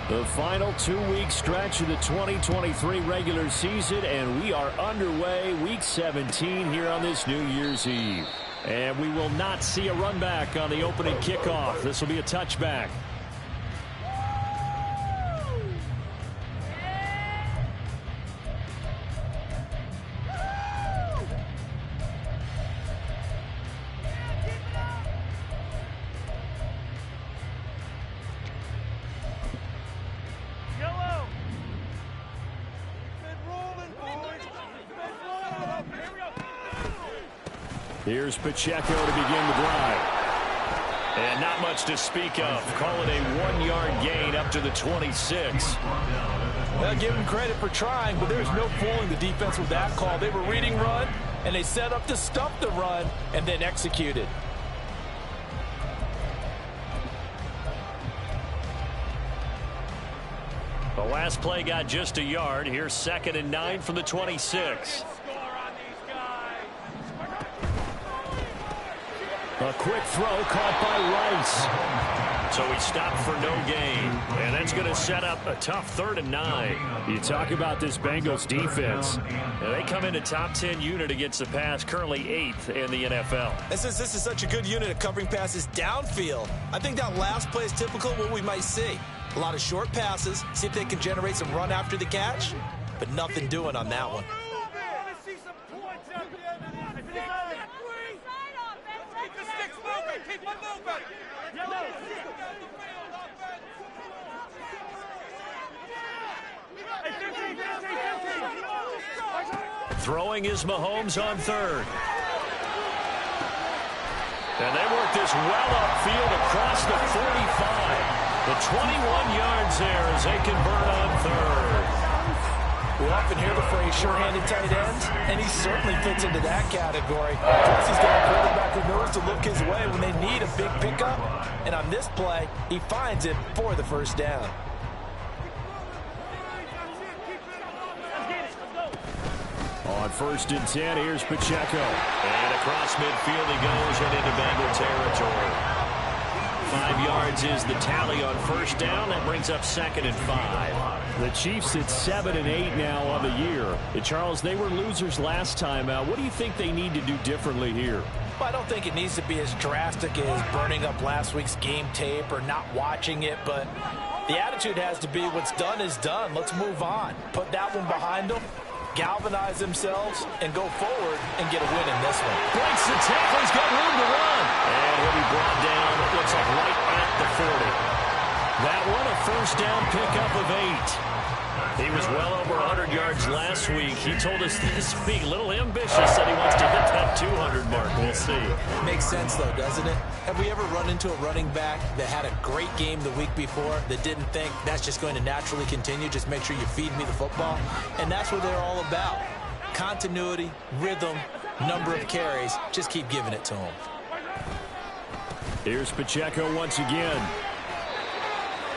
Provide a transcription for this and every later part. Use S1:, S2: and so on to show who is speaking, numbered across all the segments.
S1: The final 2-week stretch of the 2023 regular season, and we are underway week 17 here on this New Year's Eve. And we will not see a run back on the opening kickoff. This will be a touchback. Here's Pacheco to begin the drive. And not much to speak of. Call it a 1-yard gain up to the 26.
S2: I'll give him credit for trying, but there's no fooling the defense with that call. They were reading run, and they set up to stump the run, and then executed.
S1: The last play got just a yard. Here's 2nd and 9 from the 26. A quick throw caught by Rice. So he stopped for no gain. And that's going to set up a tough 3rd and 9. You talk about this Bengals defense. They come in a top 10 unit against the pass, currently 8th in the NFL.
S2: And since this is such a good unit at covering passes downfield, I think that last play is typical of what we might see. A lot of short passes, see if they can generate some run after the catch, but nothing doing on that one.
S1: Throwing is Mahomes on 3rd. And they work this well upfield across the 45. The 21 yards there as they convert on 3rd.
S2: We often hear the phrase sure-handed tight ends, and he certainly fits into that category. Plus, he's got a quarterback who knows to look his way when they need a big pickup. And on this play, he finds it for the 1st down.
S1: On 1st and 10, here's Pacheco. And across midfield he goes and into Bengal territory. 5 yards is the tally on 1st down. That brings up 2nd and 5. The Chiefs at 7 and 8 now on the year. Charles, they were losers last time out. What do you think they need to do differently here?
S2: Well, I don't think it needs to be as drastic as burning up last week's game tape or not watching it, but the attitude has to be what's done is done. Let's move on. Put that one behind them, galvanize themselves, and go forward and get a win in this one.
S1: Breaks the tackle. He's got room to run. And he'll be brought down, it looks like right at the 40. That one a 1st down pickup of 8. He was well over 100 yards last week. He told us this week, a little ambitious, that he wants to hit that 200 mark. We'll see.
S2: Makes sense, though, doesn't it? Have we ever run into a running back that had a great game the week before that didn't think that's just going to naturally continue? Just make sure you feed me the football. And that's what they're all about. Continuity, rhythm, number of carries. Just keep giving it to them.
S1: Here's Pacheco once again.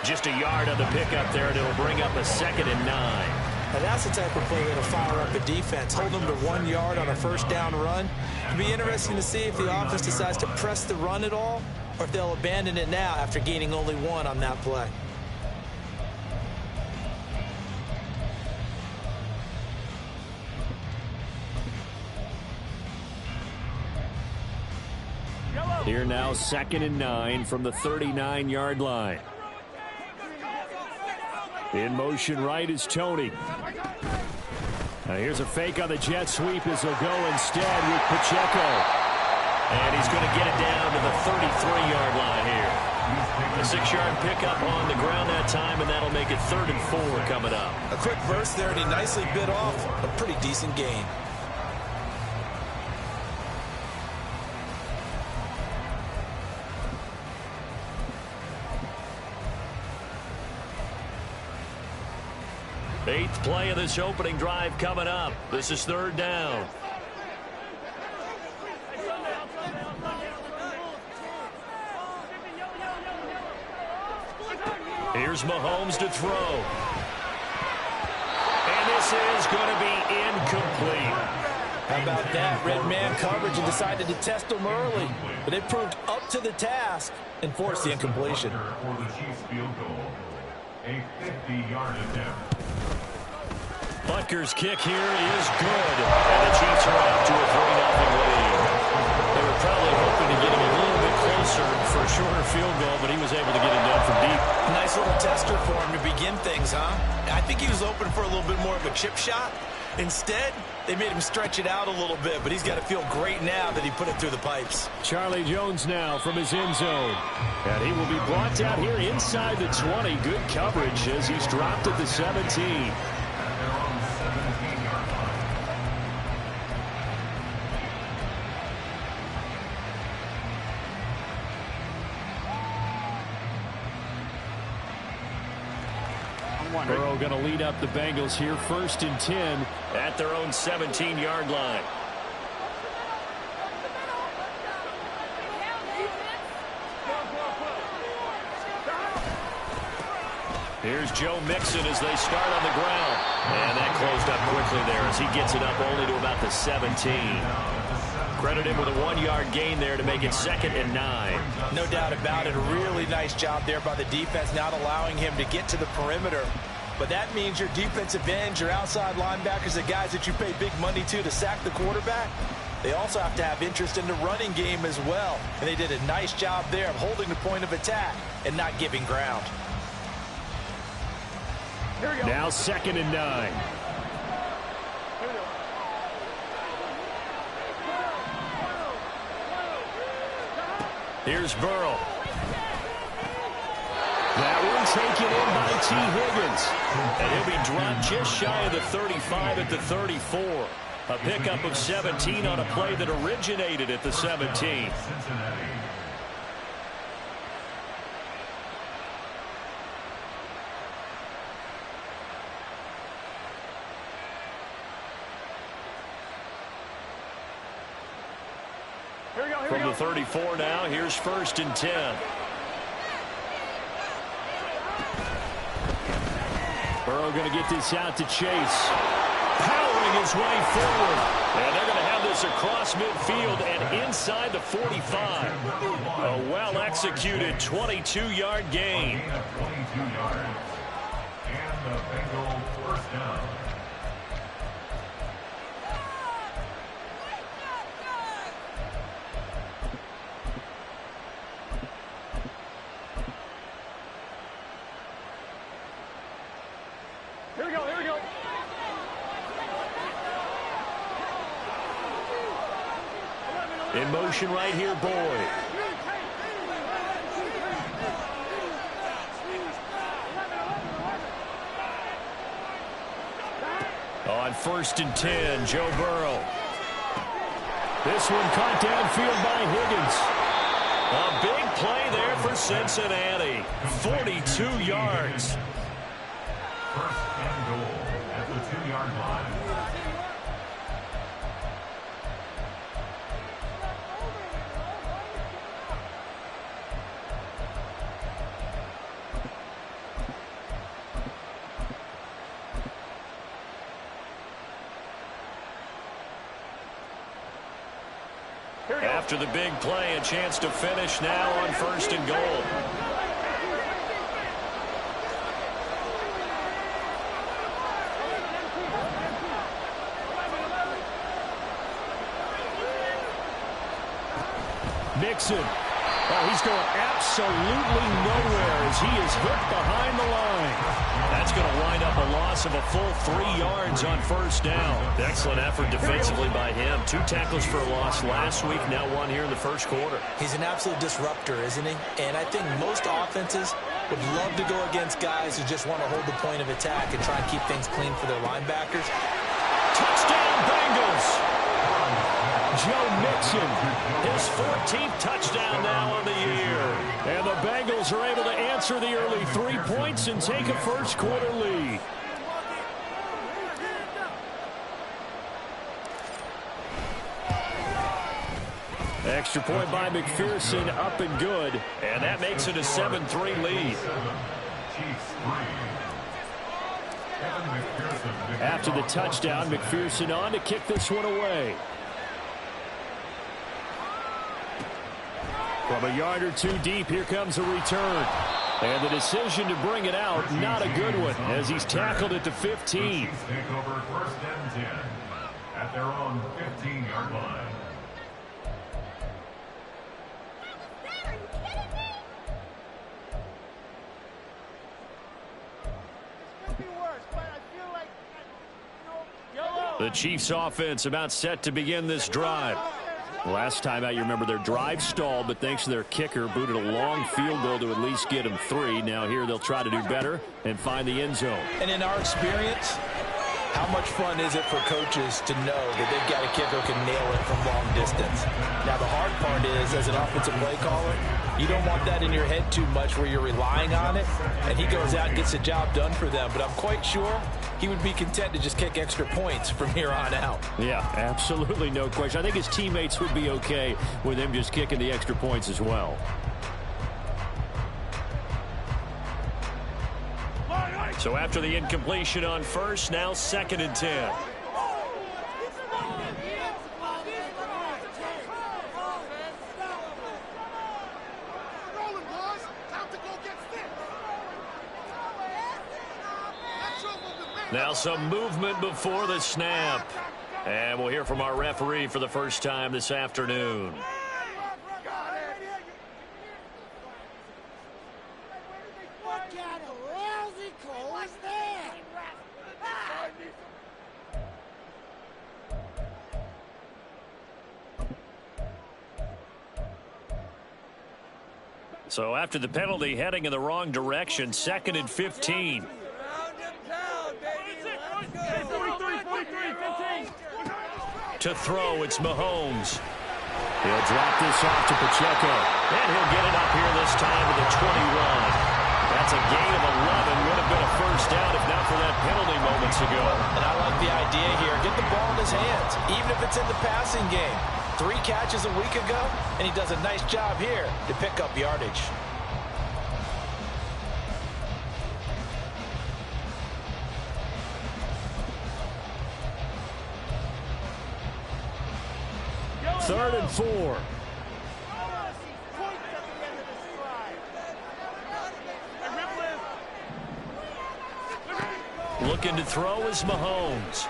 S1: Just a yard on the pickup there, and it'll bring up a 2nd and 9.
S2: And that's the type of play that'll fire up a defense. Hold them to 1 yard on a 1st down run. It'll be interesting to see if the offense decides to press the run at all, or if they'll abandon it now after gaining only 1 on that play.
S1: Here now, 2nd and 9 from the 39-yard line. In motion right is Tony. Now here's a fake on the jet sweep as he'll go instead with Pacheco. And he's going to get it down to the 33-yard line here. A 6-yard pickup on the ground that time, and that'll make it 3rd and 4 coming up.
S2: A quick burst there, and he nicely bit off a pretty decent gain.
S1: Eighth play of this opening drive coming up. This is 3rd down. Here's Mahomes to throw. And this is going to be incomplete.
S2: How about that? Red man coverage and decided to test them early. But it proved up to the task and forced the incompletion.
S3: A 50-yard attempt.
S1: Butker's kick here is good. And the Chiefs are off to a 3-0 lead. They were probably hoping to get him a little bit closer for a shorter field goal, but he was able to get it done from deep.
S2: Nice little tester for him to begin things, huh? I think he was open for a little bit more of a chip shot. Instead, they made him stretch it out a little bit, but he's got to feel great now that he put it through the pipes.
S1: Charlie Jones now from his end zone. And he will be brought down here inside the 20. Good coverage as he's dropped at the 17. Burrow going to lead up the Bengals here, 1st and 10 at their own 17-yard line. Here's Joe Mixon as they start on the ground. And that closed up quickly there as he gets it up only to about the 17. Credit him with a 1-yard gain there to make it 2nd and 9.
S2: No doubt about it. A really nice job there by the defense, not allowing him to get to the perimeter. But that means your defensive ends, your outside linebackers, the guys that you pay big money to sack the quarterback, they also have to have interest in the running game as well. And they did a nice job there of holding the point of attack and not giving ground.
S1: Now 2nd and 9. Here's Burrow. That one taken in by T. Higgins. And he'll be dropped just shy of the 35 at the 34. A pickup of 17 on a play that originated at the 17. From the 34 now, here's 1st and 10. Burrow going to get this out to Chase. Powering his way forward. And they're going to have this across midfield and inside the 45. A well-executed 22-yard gain.
S3: 22 yards. And the Bengals 1st down.
S1: In motion right here, Boyd. On 1st and 10, Joe Burrow. This one caught downfield by Higgins. A big play there for Cincinnati. 42 yards.
S3: 1st and goal at the 2-yard line.
S1: After the big play, a chance to finish now on 1st and goal. Mixon. Oh, he's going absolutely nowhere as he is hit behind the line. That's going to wind up a loss of a full 3 yards on 1st down. Excellent effort defensively by him. 2 tackles for a loss last week, now 1 here in the 1st quarter.
S2: He's an absolute disruptor, isn't he? And I think most offenses would love to go against guys who just want to hold the point of attack and try and keep things clean for their linebackers.
S1: Touchdown, Bengals! Joe Mixon, his 14th touchdown now on the year. And the Bengals are able to answer the early 3 points and take a 1st quarter lead. Extra point by McPherson, up and good. And that makes it a 7-3 lead. After the touchdown, McPherson on to kick this one away. From a yard or two deep, here comes a return. And the decision to bring it out, not a good one, as he's tackled it to 15.
S3: Chiefs take over first and 10 at their own 15-yard line.
S1: The Chiefs offense about set to begin this drive. Last time out, you remember their drive stalled, but thanks to their kicker, booted a long field goal to at least get them 3. Now here they'll try to do better and find the end zone.
S2: And in our experience, how much fun is it for coaches to know that they've got a kicker who can nail it from long distance? Now, the hard part is, as an offensive play caller, you don't want that in your head too much where you're relying on it, and he goes out and gets the job done for them. But I'm quite sure he would be content to just kick extra points from here on out.
S1: Yeah, absolutely no question. I think his teammates would be okay with him just kicking the extra points as well. So after the incompletion on first, now 2nd and 10. Now some movement before the snap. And we'll hear from our referee for the first time this afternoon.
S4: What kind of lousy call is that?
S1: So after the penalty, heading in the wrong direction, 2nd and 15. To throw, it's Mahomes. He'll drop this off to Pacheco. And he'll get it up here this time to the 21. That's a gain of 11. Would have been a first down if not for that penalty moments ago.
S2: And I like the idea here. Get the ball in his hands, even if it's in the passing game. 3 catches a week ago, and he does a nice job here to pick up yardage.
S1: Third and 4. Looking to throw is Mahomes.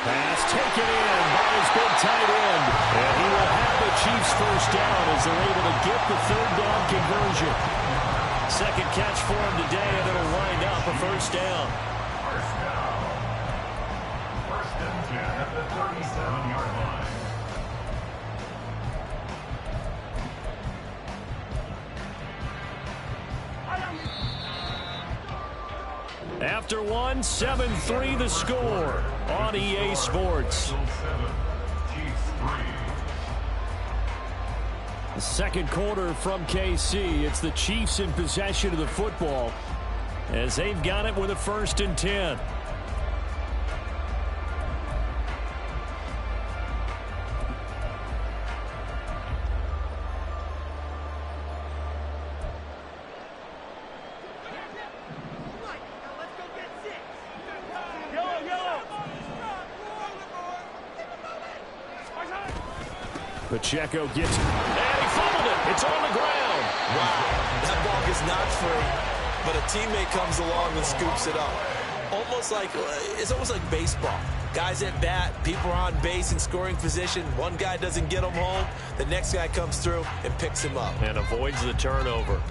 S1: Pass taken in by his big tight end. And he will have the Chiefs first down as they're able to get the 3rd down conversion. 2nd catch for him today, and it'll wind up a first down.
S3: First down. First and 10 at the 37-yard line.
S1: After one, 7-3 the score on EA Sports.
S3: 7, Chiefs 3.
S1: The 2nd quarter from KC. It's the Chiefs in possession of the football as they've got it with a 1st and 10. Pacheco gets it, and he fumbled it. It's on the ground.
S2: Wow, that ball gets knocked free, but a teammate comes along and scoops it up. It's almost like baseball. Guys at bat, people are on base in scoring position. One guy doesn't get him home. The next guy comes through and picks him up.
S1: And avoids the turnover.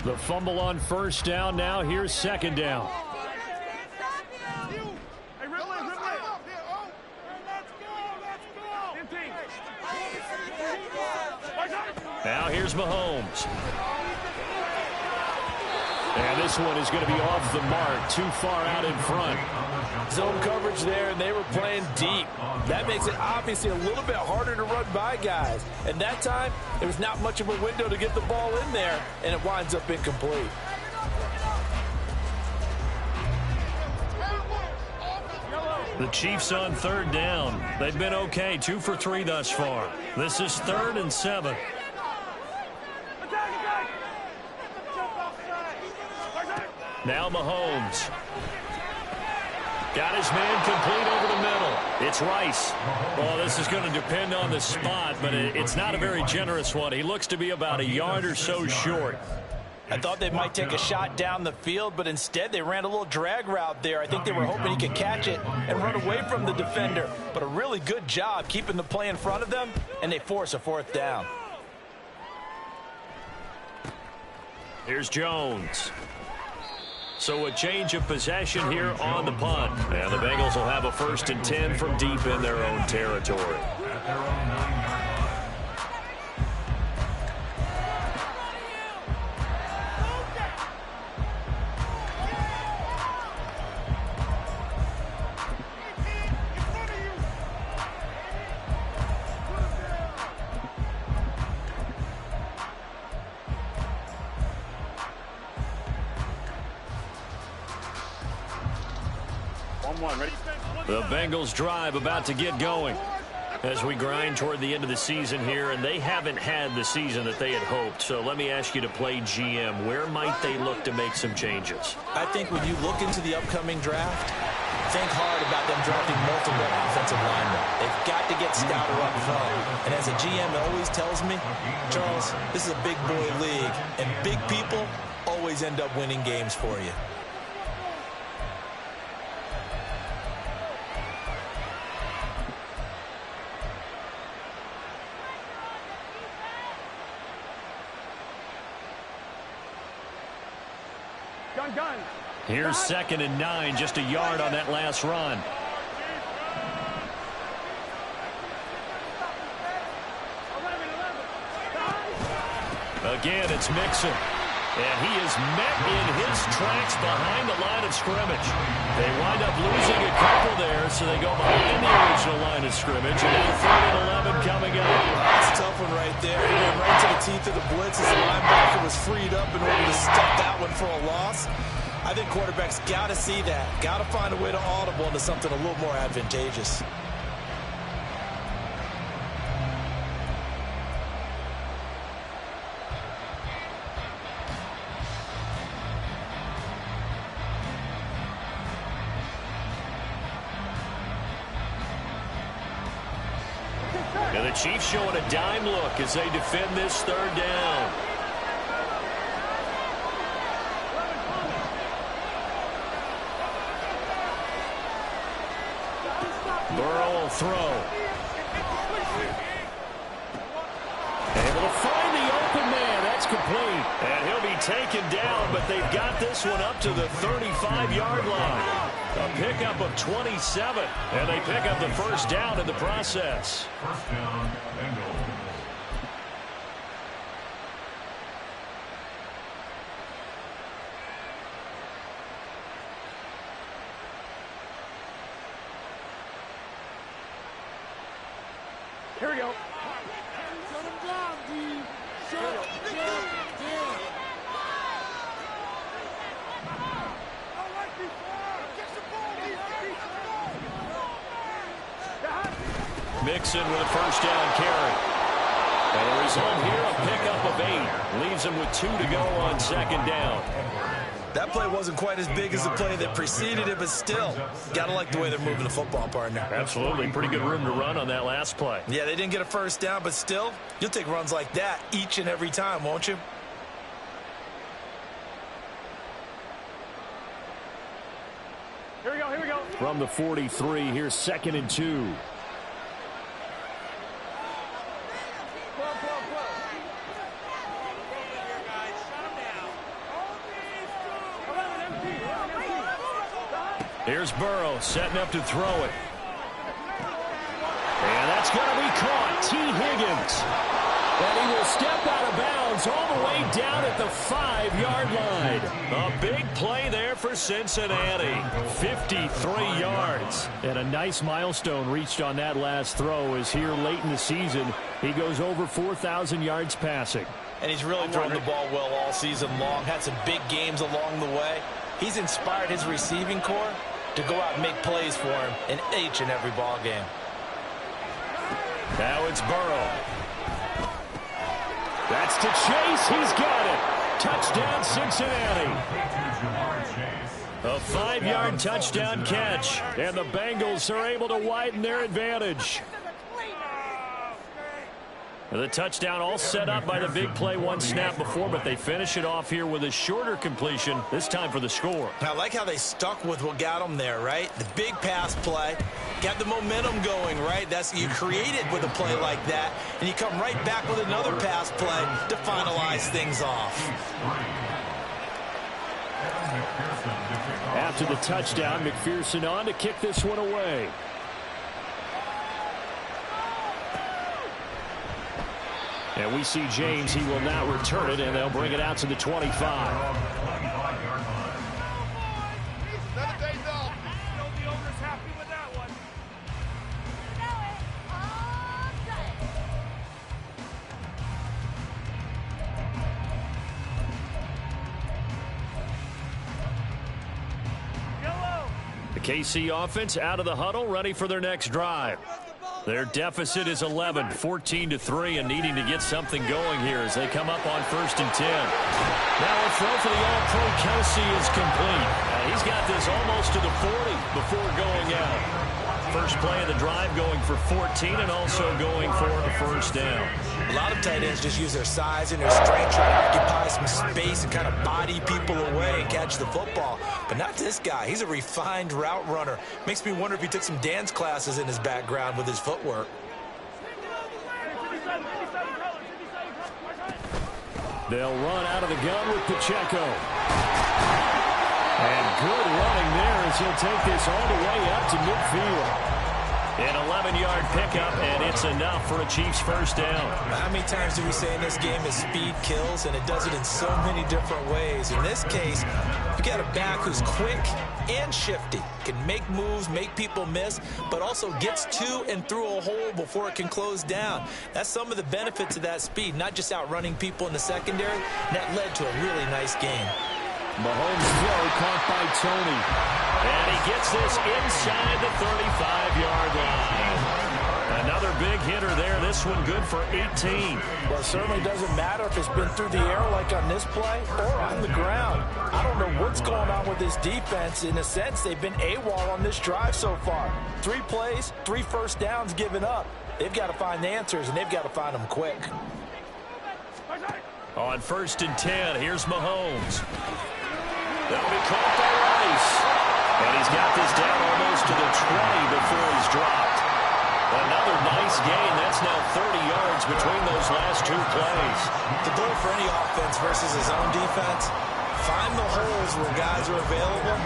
S1: The fumble on first down. Now here's 2nd down. Now here's Mahomes. And this one is going to be off the mark, too far out in front.
S2: Zone coverage there, and they were playing deep. That makes it obviously a little bit harder to run by guys. And that time, there was not much of a window to get the ball in there, and it winds up incomplete.
S1: The Chiefs on 3rd down. They've been okay, 2 for 3 thus far. This is 3rd and 7. Now Mahomes. Got his man complete over the middle. It's Rice. Well, this is going to depend on the spot, but it's not a very generous one. He looks to be about a yard or so short.
S2: I thought they might take a shot down the field, but instead they ran a little drag route there. I think they were hoping he could catch it and run away from the defender. But a really good job keeping the play in front of them, and they force a 4th down.
S1: Here's Jones. So a change of possession here on the punt. And the Bengals will have a 1st and 10 from deep in their own territory.
S3: At their own 9-yard line.
S1: The Bengals drive about to get going as we grind toward the end of the season here, and they haven't had the season that they had hoped. So let me ask you to play GM. Where might they look to make some changes?
S2: I think when you look into the upcoming draft, think hard about them drafting multiple offensive linemen. They've got to get stouter up front. And as a GM, it always tells me, Charles, this is a big boy league, and big people always end up winning games for you.
S1: Here's 2nd and 9, just a yard on that last run. Again, it's Mixon. And he is met in his tracks behind the line of scrimmage. They wind up losing a couple there, so they go behind the original line of scrimmage. And now 3rd and 11 coming up.
S2: That's a tough one right there. He went right to the teeth of the blitz as the linebacker was freed up in order to stop that one for a loss. I think quarterbacks got to see that. Got to find a way to audible into something a little more advantageous.
S1: And the Chiefs showing a dime look as they defend this 3rd down. Burrow will throw. Able to find the open man. That's complete. And he'll be taken down, but they've got this one up to the 35-yard line. A pickup of 27, and they pick up the 1st down in the process.
S3: 1st down, Bengals.
S4: Here we go. Shut him down, D. Shut him down.
S1: Mixon with a 1st down carry. And the result here, a pickup of 8. Leaves him with 2 to go on 2nd down.
S2: That play wasn't quite as big as the play that preceded it, but still, got to like the way they're moving the football, partner.
S1: Absolutely. Pretty good room to run on that last play.
S2: Yeah, they didn't get a 1st down, but still, you'll take runs like that each and every time, won't you?
S4: Here we go, here we go.
S1: From the 43, here's 2nd and 2. Here's Burrow setting up to throw it. And that's going to be caught. T. Higgins. And he will step out of bounds all the way down at the 5-yard line. A big play there for Cincinnati. 53 yards. And a nice milestone reached on that last throw as here late in the season, he goes over 4,000 yards passing.
S2: And he's really thrown the ball well all season long. Had some big games along the way. He's inspired his receiving corps to go out and make plays for him in each and every ball game.
S1: Now it's Burrow. That's to Chase. He's got it. Touchdown, Cincinnati. A 5-yard touchdown catch, and the Bengals are able to widen their advantage. The touchdown all set up by the big play one snap before, but they finish it off here with a shorter completion, this time for the score.
S2: I like how they stuck with what got them there, right? The big pass play, got the momentum going, right? That's you create it with a play like that, and you come right back with another pass play to finalize things off.
S1: After the touchdown, McPherson on to kick this one away. And we see James. He will now return it, and they'll bring it out to the 25. The KC offense out of the huddle, ready for their next drive. Their deficit is 11, 14-3, and needing to get something going here as they come up on 1st and 10. Now a throw for the All-Pro Kelsey is complete. He's got this almost to the 40 before going out. First play of the drive going for 14 and also going for a first down.
S2: A lot of tight ends just use their size and their strength, try to occupy some space and kind of body people away and catch the football. But not this guy. He's a refined route runner. Makes me wonder if he took some dance classes in his background with his footwork.
S1: They'll run out of the gun with Pacheco. And good running there as he'll take this all the way up to midfield. An 11-yard pickup, and it's enough for a Chiefs first down.
S2: How many times do we say in this game that speed kills, and it does it in so many different ways? In this case, you got a back who's quick and shifty, can make moves, make people miss, but also gets to and through a hole before it can close down. That's some of the benefits of that speed, not just outrunning people in the secondary. And that led to a really nice game.
S1: Mahomes' throw caught by Tony. And he gets this inside the 35-yard line. Another big hitter there. This one good for 18.
S5: Well, it certainly doesn't matter if it's been through the air like on this play or on the ground. I don't know what's going on with this defense. In a sense, they've been AWOL on this drive so far. 3 plays, 3 first downs given up. They've got to find the answers, and they've got to find them quick.
S1: On 1st and 10, here's Mahomes. That'll be caught by Rice. And he's got this down almost to the 20 before he's dropped. Another nice gain. That's now 30 yards between those last 2 plays.
S2: The goal for any offense versus his own defense, find the holes where guys are available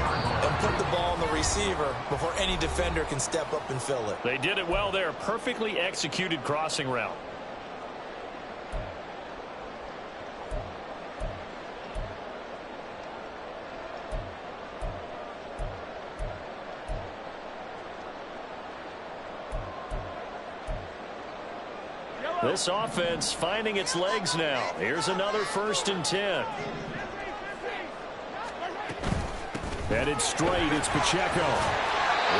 S2: and put the ball on the receiver before any defender can step up and fill it.
S1: They did it well there. Perfectly executed crossing route. This offense finding its legs now. Here's another 1st and 10. Headed straight, it's Pacheco.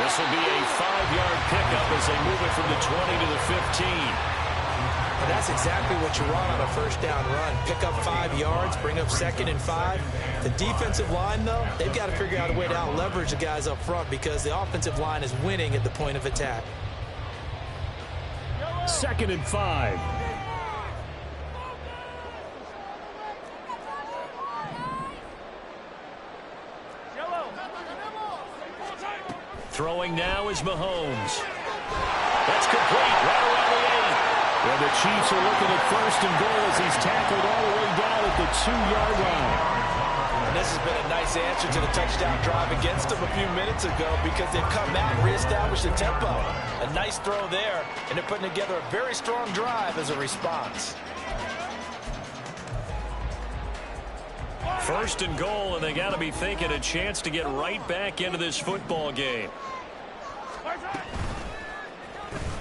S1: This will be a 5-yard pickup as they move it from the 20 to the 15.
S2: And that's exactly what you want on a first down run. Pick up 5 yards, bring up 2nd and 5. The defensive line, though, they've got to figure out a way to out-leverage the guys up front because the offensive line is winning at the point of attack.
S1: 2nd and 5. Throwing now is Mahomes. That's complete right around the 8. Well, the Chiefs are looking at 1st and goal as he's tackled all the way down at the 2-yard line.
S5: And this has been a nice answer to the touchdown drive against them a few minutes ago because they've come back and reestablished the tempo. A nice throw there, and they're putting together a very strong drive as a response.
S1: 1st and goal, and they got to be thinking a chance to get right back into this football game.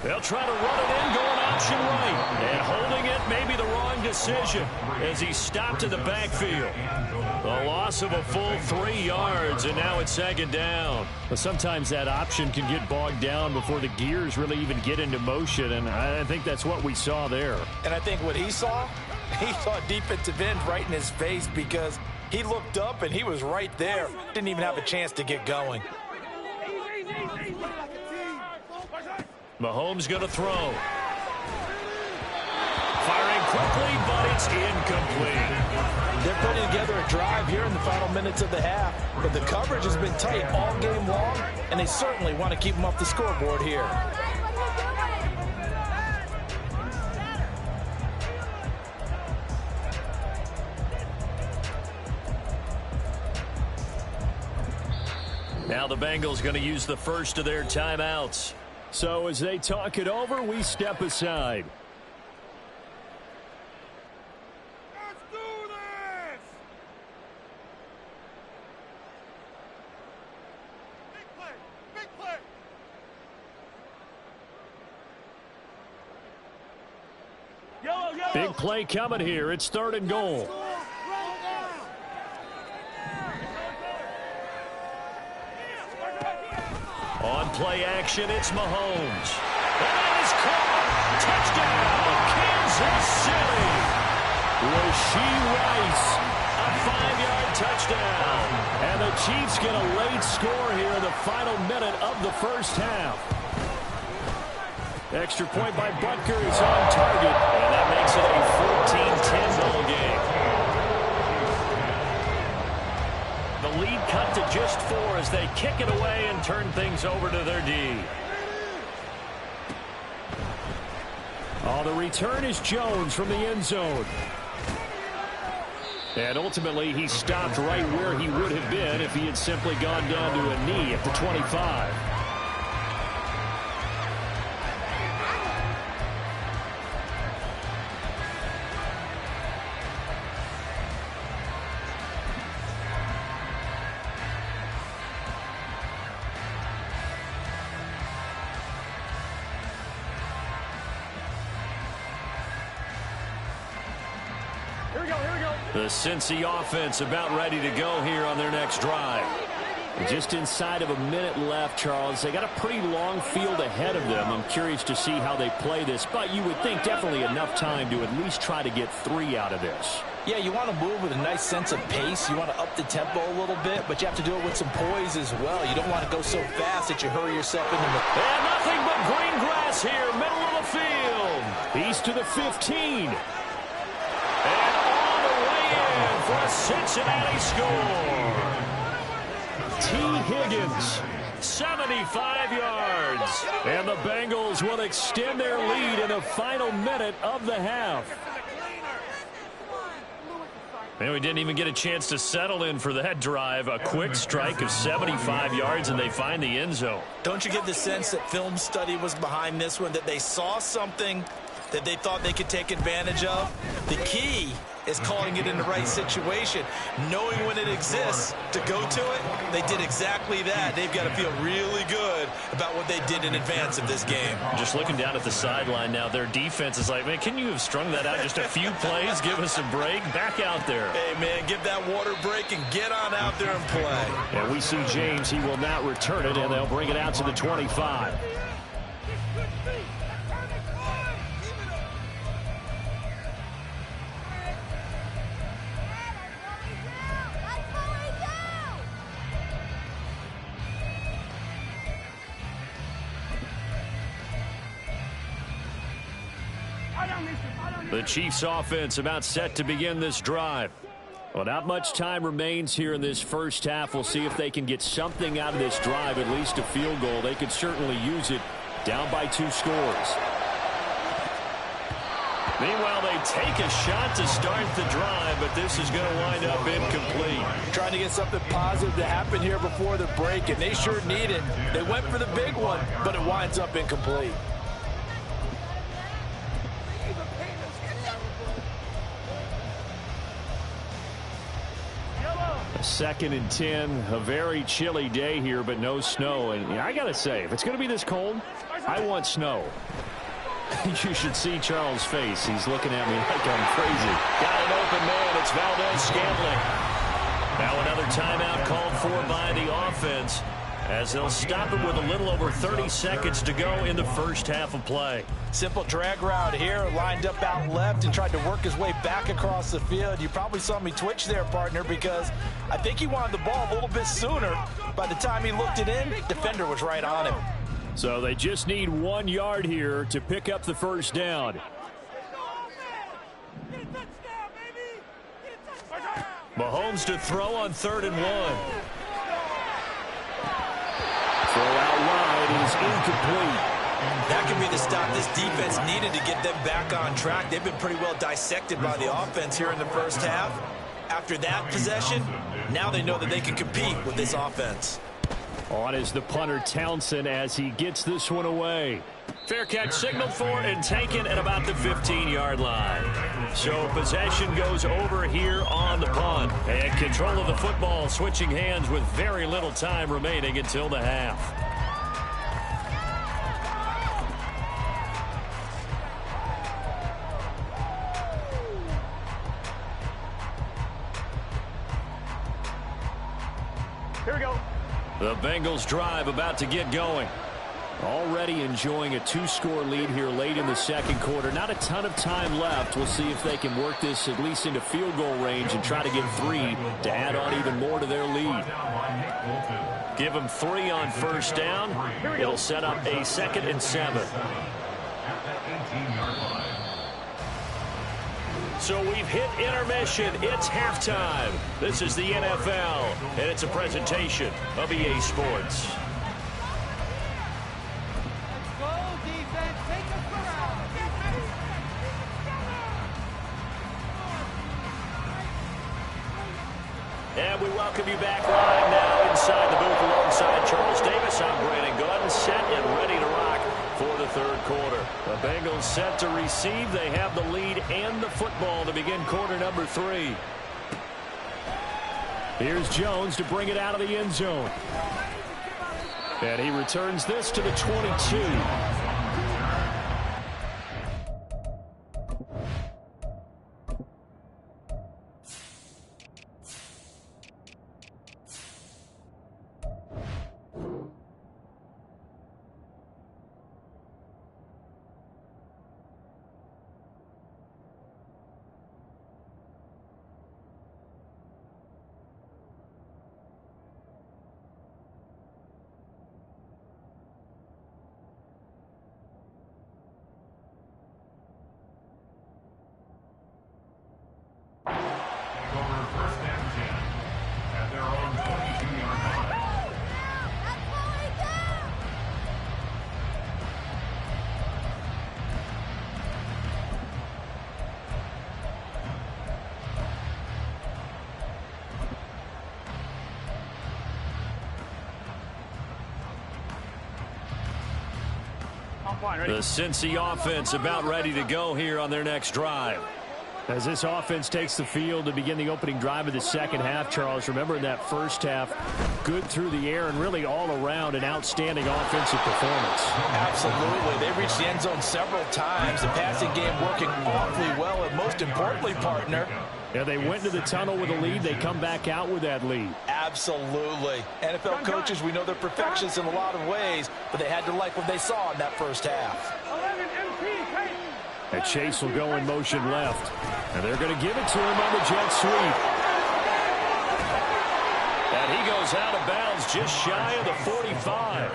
S1: They'll try to run it in, going option right. And holding it may be the wrong decision as he stopped in the backfield. A loss of a full 3 yards, and now it's 2nd down. Well, sometimes that option can get bogged down before the gears really even get into motion, and I think that's what we saw there.
S5: And I think what he saw a defensive end right in his face because He looked up, and he was right there. Didn't even have a chance to get going.
S1: Mahomes going to throw. Firing quickly, but it's incomplete.
S5: They're putting together a drive here in the final minutes of the half, but the coverage has been tight all game long, and they certainly want to keep them off the scoreboard here.
S1: Now the Bengals going to use the first of their timeouts. So as they talk it over, we step aside.
S4: Let's do this! Big play! Big play! Yellow, yellow!
S1: Big play coming here. It's 3rd and goal. On play action, it's Mahomes. And it is caught. Touchdown, Kansas City. Rashee Rice, a 5-yard touchdown. And the Chiefs get a late score here in the final minute of the first half. Extra point by Butker is on target. And that makes it a 14-10 ball game. The lead cut to just 4 as they kick it away and turn things over to their D. Oh, the return is Jones from the end zone. And ultimately, he stopped right where he would have been if he had simply gone down to a knee at the 25. The Cincy offense about ready to go here on their next drive. Just inside of a minute left, Charles. They got a pretty long field ahead of them. I'm curious to see how they play this, but you would think definitely enough time to at least try to get 3 out of this.
S5: Yeah, you want to move with a nice sense of pace. You want to up the tempo a little bit, but you have to do it with some poise as well. You don't want to go so fast that you hurry yourself into the...
S1: And nothing but green grass here, middle of the field. He's to the 15. And all the way in for a Cincinnati score. T. Higgins, 75 yards. And the Bengals will extend their lead in the final minute of the half. And we didn't even get a chance to settle in for that drive. A quick strike of 75 yards, and they find the end zone.
S5: Don't you get the sense that film study was behind this one, that they saw something that they thought they could take advantage of? The key is calling it in the right situation, knowing when it exists to go to it. They did exactly that. They've got to feel really good about what they did in advance of this game.
S1: Just looking down at the sideline now, their defense is like, man, can you have strung that out just a few plays? Give us a break. Back out there.
S5: Hey, man, give that water break and get on out there and play.
S1: And we see James. He will not return it, and they'll bring it out to the 25. The Chiefs offense about set to begin this drive. Well, not much time remains here in this first half. We'll see if they can get something out of this drive, at least a field goal. They could certainly use it, down by 2 scores. Meanwhile, they take a shot to start the drive, but this is going to wind up incomplete.
S5: Trying to get something positive to happen here before the break, and they sure need it. They went for the big one, but it winds up incomplete.
S1: Second and 10, a very chilly day here, but no snow. And I got to say, if it's going to be this cold, I want snow. You should see Charles' face. He's looking at me like I'm crazy. Got an open man. It's Valdez Scantling. Now another timeout called for by the offense as they'll stop it with a little over 30 seconds to go in the first half of play.
S5: Simple drag route here, lined up out left and tried to work his way back across the field. You probably saw me twitch there, partner, because I think he wanted the ball a little bit sooner. By the time he looked it in, defender was right on him.
S1: So they just need 1 yard here to pick up the first down. Mahomes to throw on 3rd and 1. Throw out wide is incomplete.
S2: That could be the stop this defense needed to get them back on track. They've been pretty well dissected by the offense here in the first half. After that possession, now they know that they can compete with this offense.
S1: On is the punter Townsend as he gets this one away. Fair catch signaled for and taken at about the 15-yard line. So possession goes over here on the punt. And control of the football switching hands with very little time remaining until the half.
S6: Here we go.
S1: The Bengals drive about to get going. Already enjoying a 2-score lead here late in the second quarter. Not a ton of time left. We'll see if they can work this at least into field goal range and try to get 3 to add on even more to their lead. Give them 3 on first down. It'll set up a 2nd and 7. So we've hit intermission. It's halftime. This is the NFL, and it's a presentation of EA Sports. And we welcome you back live now inside the booth alongside Charles Davis. I'm Brandon Gordon, set and ready to rock for the third quarter. The Bengals set to receive. They have the lead and the football to begin quarter number 3. Here's Jones to bring it out of the end zone. And he returns this to the 22. The Cincy offense about ready to go here on their next drive. As this offense takes the field to begin the opening drive of the second half, Charles, remember in that first half, good through the air and really all around an outstanding offensive performance.
S5: Absolutely. They reached the end zone several times. The passing game working awfully well, and most importantly, partner,
S1: yeah, they went into the tunnel with a lead. They come back out with that lead.
S5: Absolutely. NFL coaches, we know they're perfectionists in a lot of ways, but they had to like what they saw in that first half.
S1: And Chase will go in motion left. And they're going to give it to him on the jet sweep. And he goes out of bounds just shy of the 45.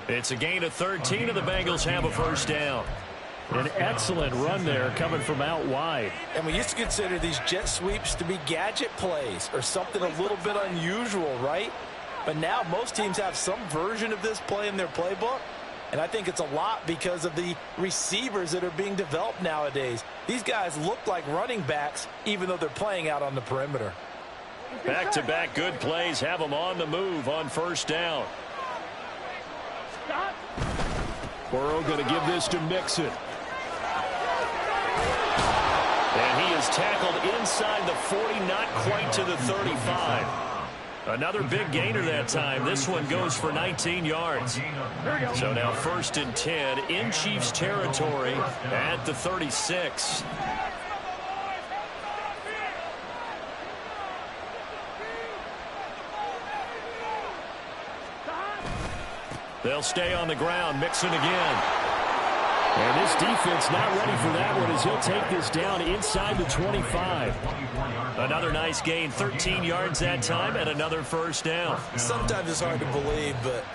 S1: It's a gain of 13, and the Bengals have a first down. An excellent run there coming from out wide.
S5: And we used to consider these jet sweeps to be gadget plays or something a little bit unusual, right? But now most teams have some version of this play in their playbook. And I think it's a lot because of the receivers that are being developed nowadays. These guys look like running backs even though they're playing out on the perimeter.
S1: Back-to-back good plays have them on the move on first down. Burrow going to give this to Mixon. And he is tackled inside the 40, not quite to the 35. Another big gainer that time. This one goes for 19 yards. So now 1st and 10 in Chiefs territory at the 36. They'll stay on the ground. Mixon again. And this defense not ready for that one as he'll take this down inside the 25. Another nice gain, 13 yards that time, and another first down.
S2: Sometimes it's hard to believe, but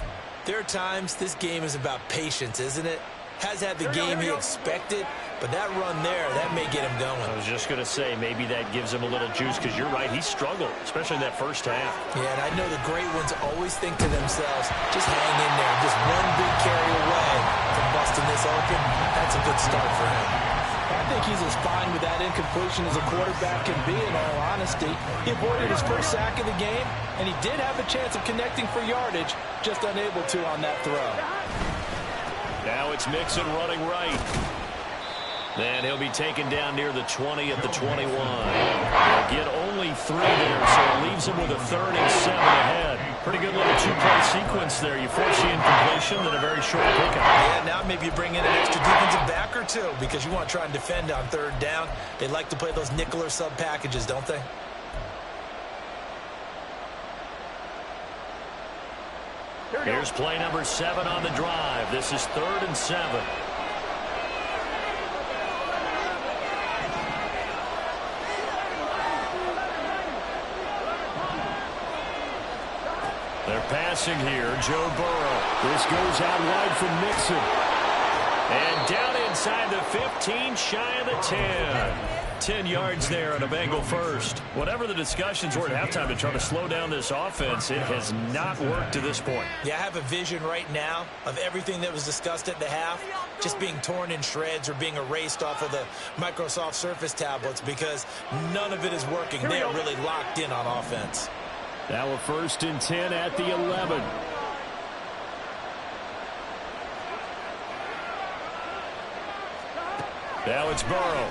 S2: there are times this game is about patience, isn't it? Has had the game he expected, but that run there, that may get him going.
S1: I was just going to say, maybe that gives him a little juice, because you're right, he struggled, especially in that first half.
S2: Yeah, and I know the great ones always think to themselves, just hang in there, just one big carry away from busting this open. That's a good start for him.
S5: I think he's as fine with that incompletion as a quarterback can be, in all honesty. He avoided his first sack of the game, and he did have a chance of connecting for yardage, just unable to on that throw.
S1: Now it's Mixon running right. Then he'll be taken down near the 20 at the 21. They'll get only 3 there, so it leaves him with a 3rd and 7 ahead. Pretty good little 2-play sequence there. You force the incompletion, then a very short pickup.
S2: Yeah, now maybe you bring in an extra defensive back or two because you want to try and defend on 3rd down. They like to play those nickel or sub packages, don't they?
S1: Here's play number 7 on the drive. This is 3rd and 7. They're passing here. Joe Burrow. This goes out wide from Mixon. And down inside the 15, shy of the 10. 10 yards there and a Bengal first. Whatever the discussions were at halftime to try to slow down this offense, it has not worked to this point.
S2: Yeah, I have a vision right now of everything that was discussed at the half just being torn in shreds or being erased off of the Microsoft Surface tablets because none of it is working. They are really locked in on offense.
S1: Now a 1st and 10 at the 11. Now it's Burrow.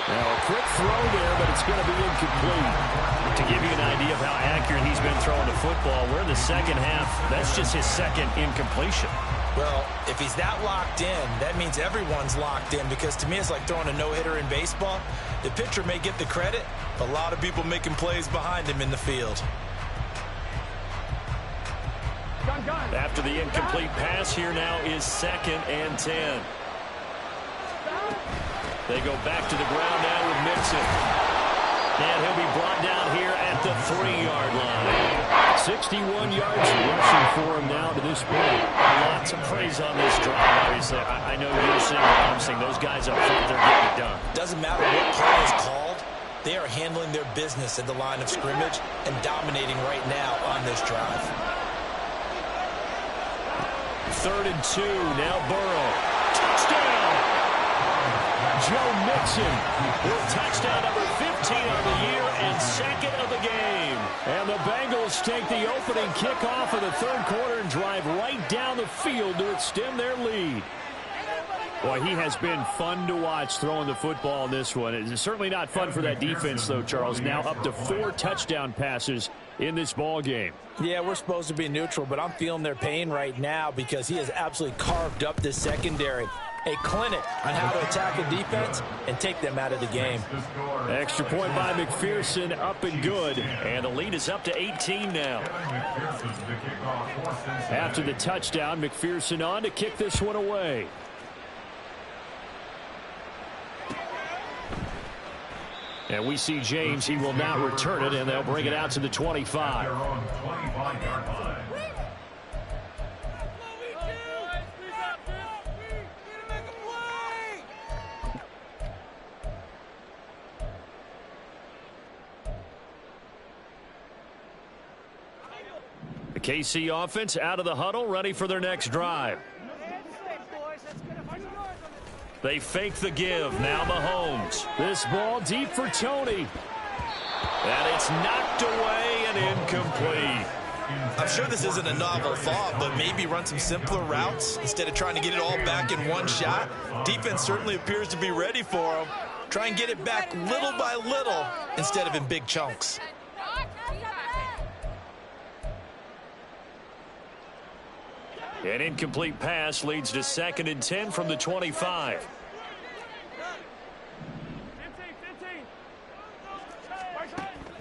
S1: Now a quick throw there, but it's going to be incomplete. To give you an idea of how accurate he's been throwing the football, we're in the second half. That's just his 2nd incompletion.
S2: Well, if he's that locked in, that means everyone's locked in because to me it's like throwing a no-hitter in baseball. The pitcher may get the credit, but a lot of people making plays behind him in the field.
S1: After the incomplete pass, here now is 2nd and 10. They go back to the ground now with Mixon. And he'll be brought down here at the 3-yard line. 61 yards rushing for him now to this point. Lots of praise on this drive, obviously. I know you're seeing what I'm seeing. Those guys up front, they're getting it done.
S2: Doesn't matter what play is called. They are handling their business at the line of scrimmage and dominating right now on this drive.
S1: 3rd and 2. Now Burrow. Touchdown! Joe Mixon with touchdown number 15 on the year and 2nd of the game. And the Bengals take the opening kickoff of the 3rd quarter and drive right down the field to extend their lead. Boy, he has been fun to watch throwing the football in this one. It's certainly not fun for that defense, though, Charles. Now up to 4 touchdown passes in this ball game.
S5: Yeah, we're supposed to be neutral, but I'm feeling their pain right now because he has absolutely carved up this secondary. A clinic on how to attack a defense and take them out of the game.
S1: Extra point by McPherson, up and good. And the lead is up to 18 now. After the touchdown, McPherson on to kick this one away. And we see James. He will not return it, and they'll bring it out to the 25. The KC offense out of the huddle, ready for their next drive. They fake the give. Now Mahomes. This ball deep for Tony. And it's knocked away and incomplete.
S2: I'm sure this isn't a novel thought, but maybe run some simpler routes instead of trying to get it all back in one shot. Defense certainly appears to be ready for him. Try and get it back little by little instead of in big chunks.
S1: An incomplete pass leads to 2nd and 10 from the 25.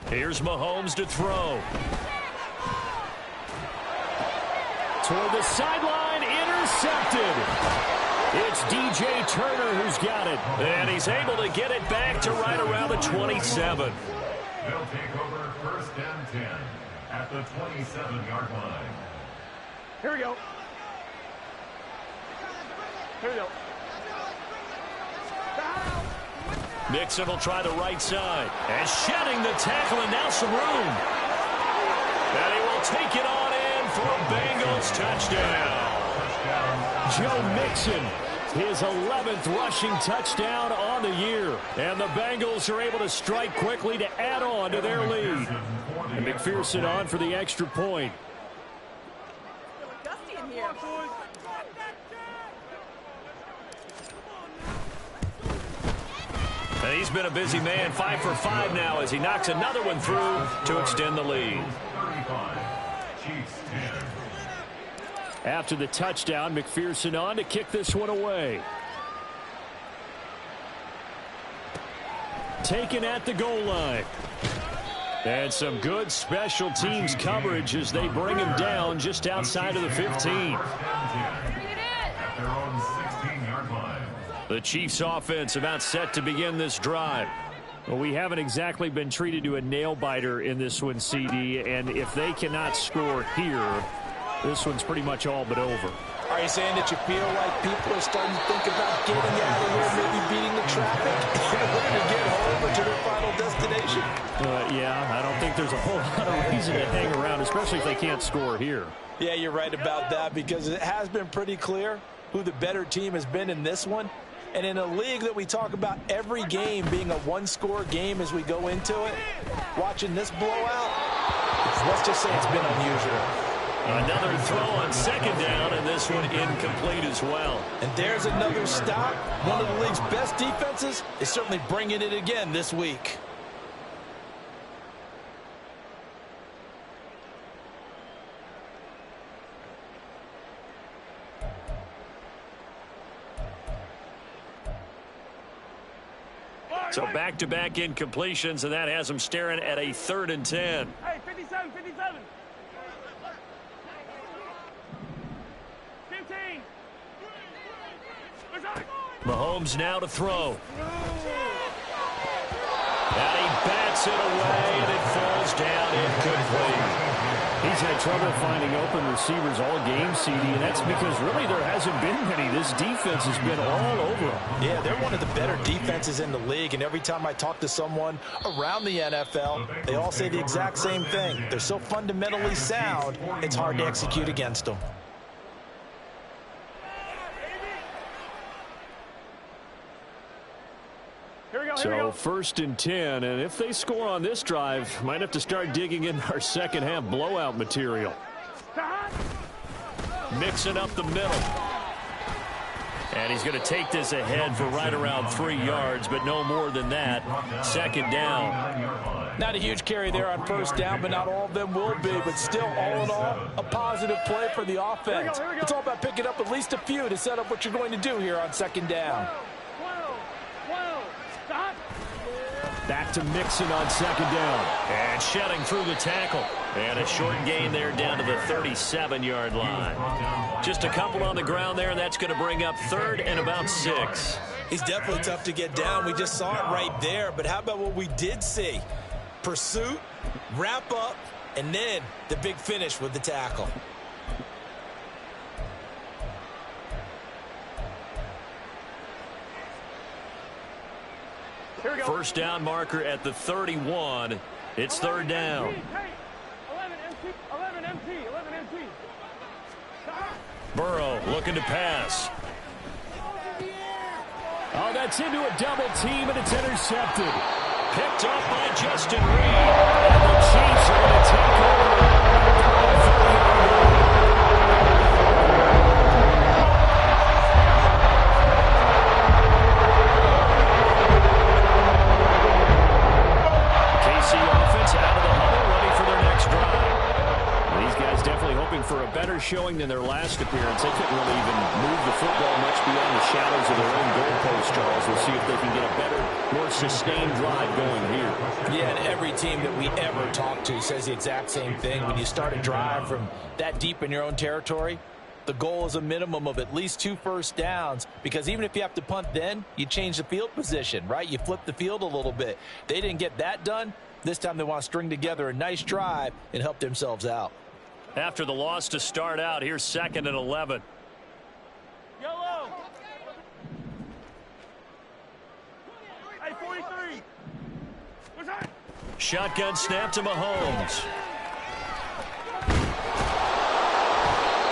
S1: Here's Mahomes to throw. toward the sideline, intercepted. It's DJ Turner who's got it, and he's able to get it back to right around the 27.
S3: They'll take over 1st and 10 at the 27-yard line.
S6: Here we go. Here we go.
S1: Mixon will try the right side. And shedding the tackle, and now some room. And he will take it on in for a Bengals touchdown. Joe Mixon, his 11th rushing touchdown on the year. And the Bengals are able to strike quickly to add on to their lead. And McPherson on for the extra point. And he's been a busy man, 5 for 5 now as he knocks another one through to extend the lead.
S3: 35, Chiefs 10.
S1: After the touchdown, McPherson on to kick this one away. Taken at the goal line. And some good special teams coverage as they bring him down just outside of the 15.
S3: At their own 16-yard line.
S1: The Chiefs offense about set to begin this drive. Well, we haven't exactly been treated to a nail-biter in this one, CD, and if they cannot score here, this one's pretty much all but over.
S5: Are you saying that you feel like people are starting to think about getting out of here, maybe beating the traffic in order to get home or to their final destination?
S1: Yeah, I don't think there's a whole lot of reason to hang around, especially if they can't score here.
S5: Yeah, you're right about that because it has been pretty clear who the better team has been in this one. And in a league that we talk about every game being a one-score game as we go into it, watching this blowout, let's just say it's been unusual.
S1: Another throw on second down, and this one incomplete as well.
S5: And there's another stop. One of the league's best defenses is certainly bringing it again this week.
S1: So back-to-back incompletions, and that has them staring at a 3rd and 10.
S6: Hey, 57, 57. 15.
S1: Mahomes now to throw. And he bats it away, and it falls down incomplete. He's had trouble finding open receivers all game, CD, and that's because really there hasn't been many. This defense has been all over them.
S5: Yeah, they're one of the better defenses in the league, and every time I talk to someone around the NFL, they all say the exact same thing. They're so fundamentally sound, it's hard to execute against them.
S1: So 1st and 10, and if they score on this drive, might have to start digging in our second half blowout material. Mixing up the middle. And he's going to take this ahead for right around 3 yards, but no more than that. 2nd down.
S5: Not a huge carry there on 1st down, but not all of them will be. But still, all in all, a positive play for the offense. It's all about picking up at least a few to set up what you're going to do here on 2nd down.
S1: Back to Mixon on 2nd down. And shedding through the tackle. And a short gain there down to the 37-yard line. Just a couple on the ground there, and that's going to bring up 3rd and about 6.
S2: He's definitely tough to get down. We just saw it right there. But how about what we did see? Pursuit, wrap up, and then the big finish with the tackle.
S6: Here we go.
S1: 1st down marker at the 31. It's 3rd down.
S6: 11 MT.
S1: Burrow looking to pass. Oh, that's into a double team, and it's intercepted. Picked up by Justin Reed. And the Chiefs are going to take over. for a better showing than their last appearance. They couldn't really even move the football much beyond the shadows of their own goalpost, Charles. We'll see if they can get a better, more sustained drive going here.
S5: Yeah, and every team that we ever talk to says the exact same thing. When you start a drive from that deep in your own territory, the goal is a minimum of at least 2 first downs, because even if you have to punt then, you change the field position, right? You flip the field a little bit. They didn't get that done. This time they want to string together a nice drive and help themselves out.
S1: After the loss to start out, here's 2nd and 11.
S6: Yellow. Hey, 43. What's that?
S1: Shotgun snap to Mahomes.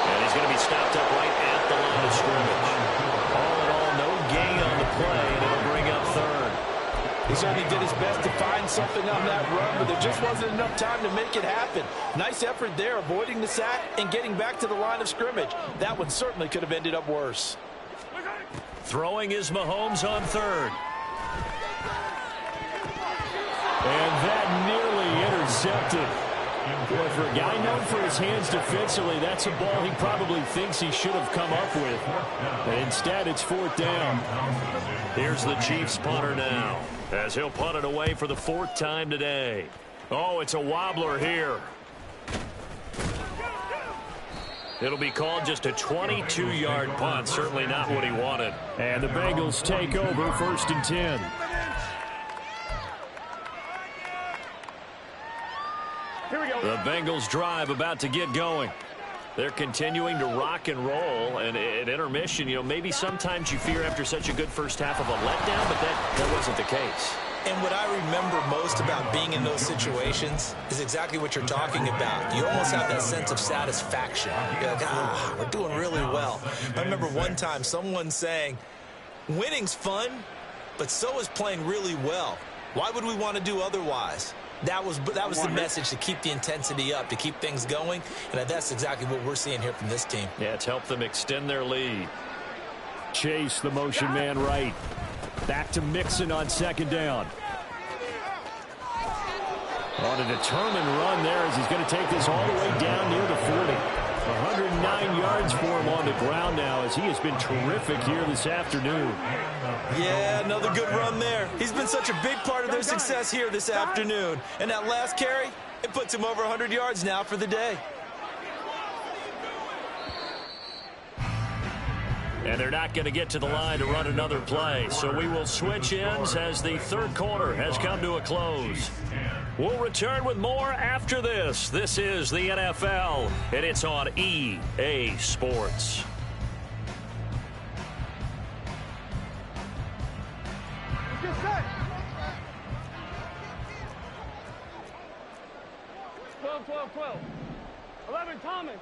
S1: And he's going to be stopped up right at the line of scrimmage. All in all, no gain on the play, and it'll bring up 3rd.
S5: He certainly did his best to find something on that run, but there just wasn't enough time to make it happen. Nice effort there, avoiding the sack and getting back to the line of scrimmage. That one certainly could have ended up worse.
S1: Throwing is Mahomes on 3rd. And that nearly intercepted. Boy, for a guy known for his hands defensively, that's a ball he probably thinks he should have come up with. And instead, it's 4th down. Here's the Chiefs punter now, as he'll punt it away for the 4th time today. Oh, it's a wobbler here. It'll be called just a 22-yard punt. Certainly not what he wanted. And the Bengals take over 1st and 10.
S6: Here we go.
S1: The Bengals drive about to get going. They're continuing to rock and roll, and at intermission, you know, maybe sometimes you fear after such a good first half of a letdown, but that wasn't the case.
S2: And what I remember most about being in those situations is exactly what you're talking about. You almost have that sense of satisfaction. You're like, we're doing really well. I remember one time someone saying, winning's fun, but so is playing really well. Why would we want to do otherwise? That was the message, to keep the intensity up, to keep things going, and that's exactly what we're seeing here from this team.
S1: Yeah, it's helped them extend their lead. Chase, the motion man right. Back to Mixon on 2nd down. On a determined run there as he's going to take this all the way down near the 40. 109 yards for him on the ground now, as he has been terrific here this afternoon.
S2: Yeah, another good run there. He's been such a big part of their success here this afternoon. And that last carry, it puts him over 100 yards now for the day.
S1: And they're not going to get to the line to run another play. So we will switch ends as the 3rd quarter has come to a close. We'll return with more after this. This is the NFL, and it's on EA Sports.
S6: Get set. 12. 11, Thomas.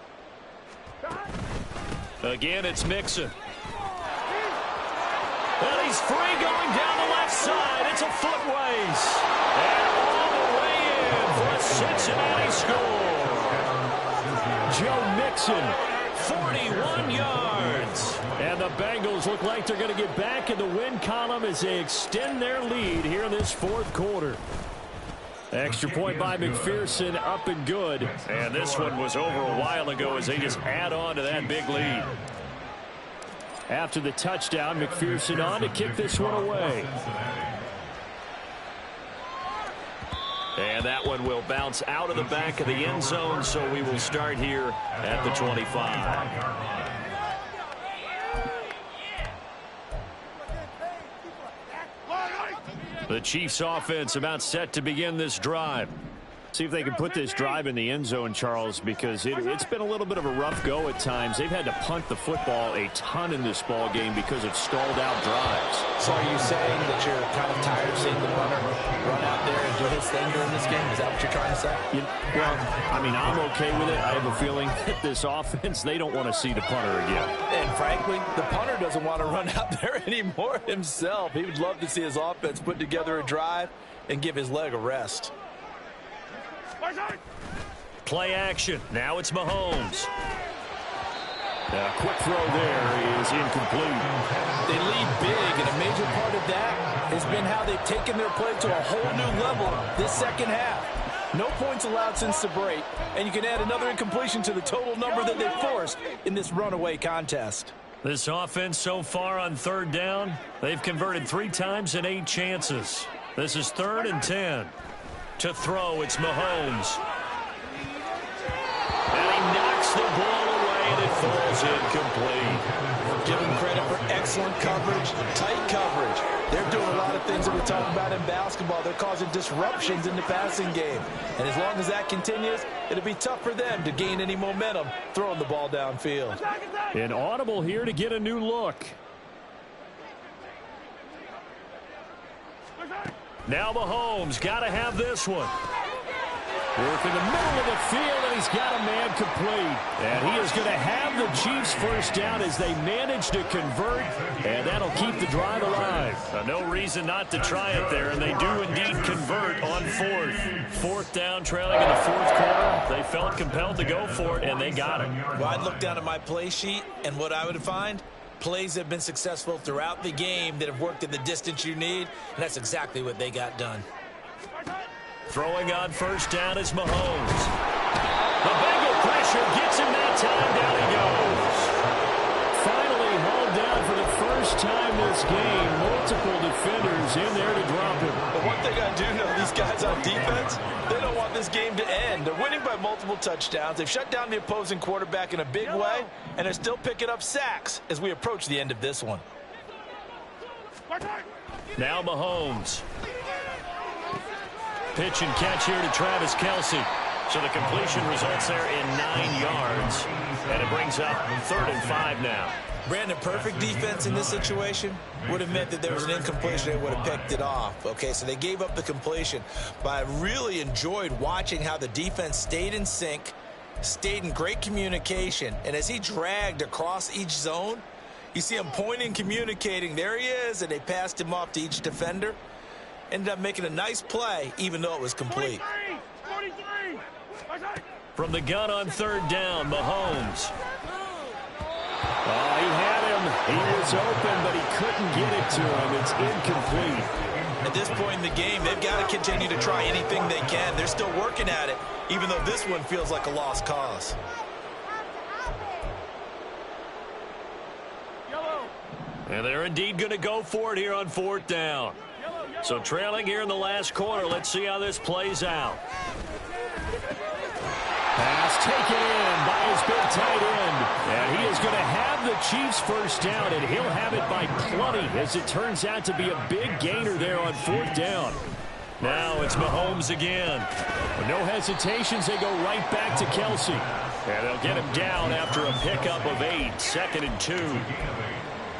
S1: Again, it's Mixon. And he's free going down the left side. It's a foot race. And all the way in for a Cincinnati score. Joe Mixon, 41 yards. And the Bengals look like they're going to get back in the win column as they extend their lead here in this 4th quarter. Extra point by McPherson, up and good. And this one was over a while ago as they just add on to that big lead. After the touchdown, McPherson on to kick this one away. And that one will bounce out of the back of the end zone, so we will start here at the 25. The Chiefs offense about set to begin this drive. See if they can put this drive in the end zone, Charles, because it's been a little bit of a rough go at times. They've had to punt the football a ton in this ball game because of stalled out drives.
S5: So are you saying that you're kind of tired of seeing the punter run out there and do his thing during this game? Is that what you're trying to say?
S1: Well, I mean, I'm okay with it. I have a feeling that this offense, they don't want to see the punter again.
S5: And frankly, the punter doesn't want to run out there anymore himself. He would love to see his offense put together a drive and give his leg a rest.
S1: Play action. Now it's Mahomes. A quick throw there is incomplete.
S5: They lead big, and a major part of that has been how they've taken their play to a whole new level this second half. No points allowed since the break, and you can add another incompletion to the total number that they forced in this runaway contest.
S1: This offense so far on third down, they've converted 3 times in 8 chances. This is 3rd and 10. To throw, it's Mahomes. And he knocks the ball away, and it falls incomplete.
S5: Give them credit for excellent coverage, tight coverage. They're doing a lot of things that we talk about in basketball. They're causing disruptions in the passing game. And as long as that continues, it'll be tough for them to gain any momentum throwing the ball downfield.
S1: An audible here to get a new look. Now Mahomes got to have this one. Work in the middle of the field, and he's got a man complete. And he is going to have the Chiefs first down as they manage to convert, and that'll keep the drive alive. No reason not to try it there, and they do indeed convert on 4th. 4th down, trailing in the 4th quarter. They felt compelled to go for it, and they got it.
S2: Well, I'd look down at my play sheet, and what I would find, plays have been successful throughout the game that have worked at the distance you need, and that's exactly what they got done.
S1: Throwing on first down is Mahomes. The Bengal pressure gets him that time. Down he goes. Finally hauled down for the first time this game. Multiple defenders in there to drop him.
S5: But one thing I do know, these guys on defense, they don't want this game to end. They're winning by multiple touchdowns. They've shut down the opposing quarterback in a big way, and they're still picking up sacks as we approach the end of this one.
S1: Now Mahomes. Pitch and catch here to Travis Kelce. So the completion results there in 9 yards. And it brings up 3rd and 5 now.
S2: Brandon, perfect defense in this situation would have meant that there was an incompletion. They would have picked it off. Okay, so they gave up the completion. But I really enjoyed watching how the defense stayed in sync, stayed in great communication. And as he dragged across each zone, you see him pointing, communicating. There he is, and they passed him off to each defender. Ended up making a nice play, even though it was complete.
S6: 43.
S1: From the gun on 3rd down, Mahomes. Oh, he had him. He was open, but he couldn't get it to him. It's incomplete.
S2: At this point in the game, they've got to continue to try anything they can. They're still working at it, even though this one feels like a lost cause.
S1: And they're indeed going to go for it here on 4th down. So trailing here in the last quarter, let's see how this plays out. Pass taken in by his big tight end. And he is going to have the Chiefs first down, and he'll have it by plenty as it turns out to be a big gainer there on 4th down. Now it's Mahomes again. With no hesitations, they go right back to Kelce. And they'll get him down after a pickup of 8, 2nd and 2.